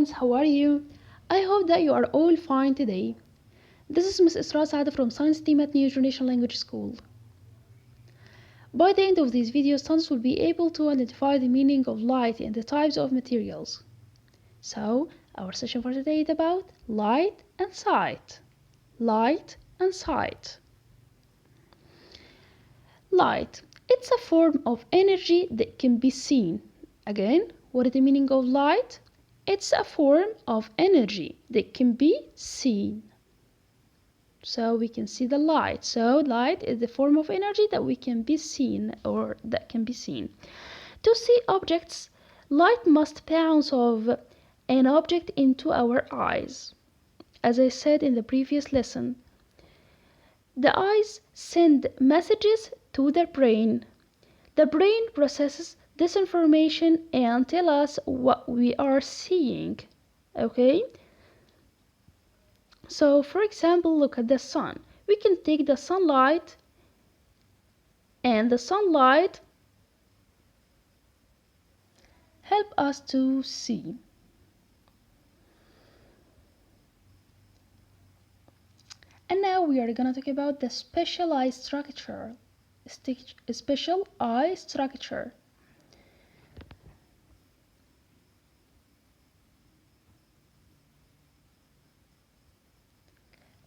students, how are you? I hope that you are all fine today. This is Ms. Isra Saada from Science Team at New Generation Language School. By the end of this video, students will be able to identify the meaning of light and the types of materials. So, our session for today is about light and sight. Light and sight. Light. It's a form of energy that can be seen. Again, what is the meaning of light? It's a form of energy that can be seen. So we can see the light. So light is the form of energy that we can be seen or that can be seen. To see objects, light must bounce off an object into our eyes. As I said in the previous lesson, the eyes send messages to the brain. The brain processes this information and tell us what we are seeing. Okay? So, for example, look at the sun. We can take the sunlight and the sunlight help us to see. And now we are going to talk about the special eye structure. Special eye structure.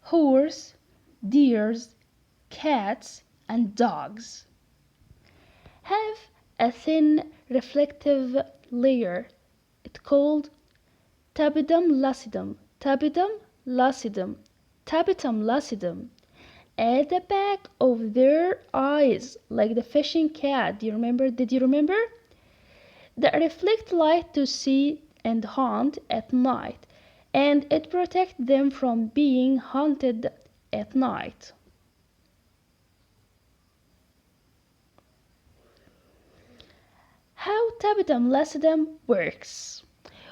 Horse, deers, cats, and dogs have a thin reflective layer. It's called tapetum lucidum. Tapetum lucidum. Tapetum lucidum. At the back of their eyes, like the fishing cat. Did you remember? That reflect light to see and hunt at night, and it protects them from being hunted at night. How tapetum lucidum works.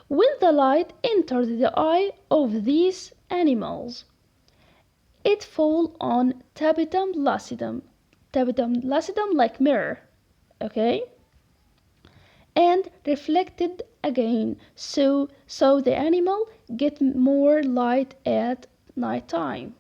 When the light enters the eye of these animals, it falls on tapetum lucidum. Tapetum lucidum like mirror, okay? And reflected again, so the animal get more light at night time.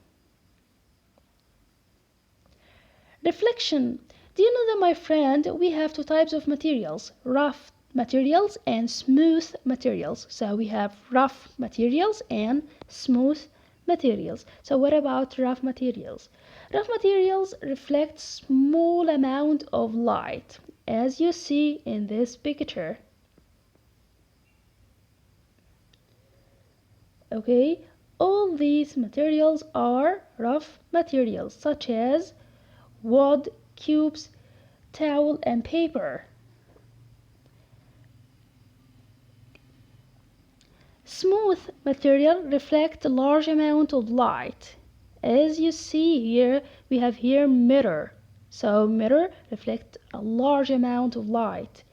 Reflection. Do you know that, my friend, we have two types of materials, rough materials and smooth materials. So we have rough materials and smooth materials. So what about rough materials? Rough materials reflect small amount of light, as you see in this picture. Okay, all these materials are rough materials, such as wood, cubes, towel, and paper. Smooth material reflect a large amount of light. As you see here, we have here mirror. So mirror reflect a large amount of light.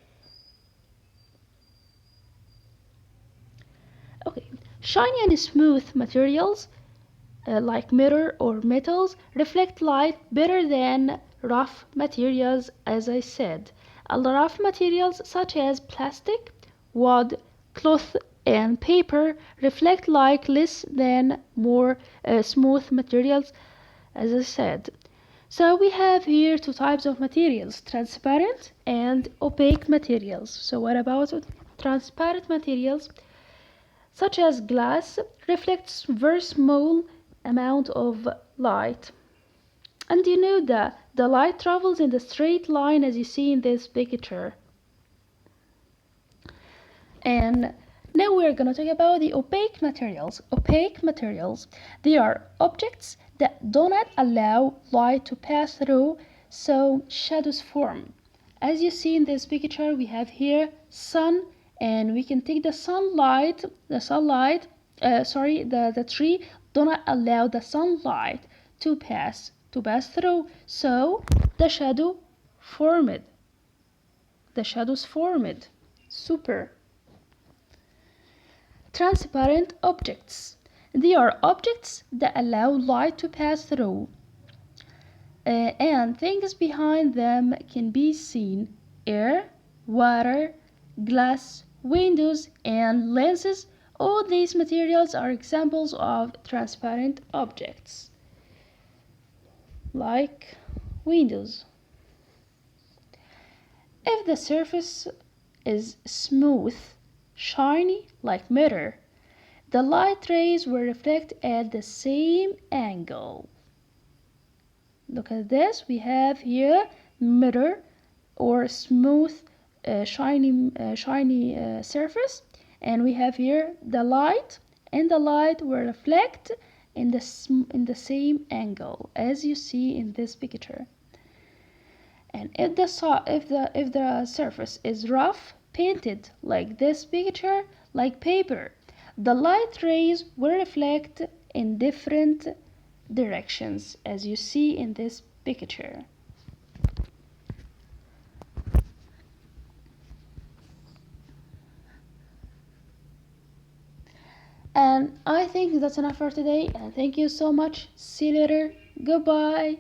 Okay, shiny and smooth materials like mirror or metals reflect light better than rough materials, as I said. Rough materials such as plastic, wood, cloth, and paper reflect light less than more smooth materials, as I said. So we have here two types of materials, transparent and opaque materials. So what about transparent materials? Such as glass reflects very small amount of light. And you know that the light travels in the straight line, as you see in this picture. And now we're going to talk about the opaque materials. Opaque materials, they are objects that do not allow light to pass through, so shadows form. As you see in this picture, we have here sun, and we can take the tree do not allow the sunlight to pass through, so the shadow formed. The shadows formed. Super. Transparent objects. They are objects that allow light to pass through, and things behind them can be seen: air, water, glass, windows, and lenses All these materials are examples of transparent objects, like windows. If the surface is smooth, shiny like mirror, the light rays will reflect at the same angle. Look at this. We have here mirror or smooth, shiny surface, and we have here the light, and the light will reflect in the same angle as you see in this picture. And if the surface is rough, painted like this picture, like paper, the light rays will reflect in different directions as you see in this picture. And I think that's enough for today, and thank you so much. See you later. Goodbye.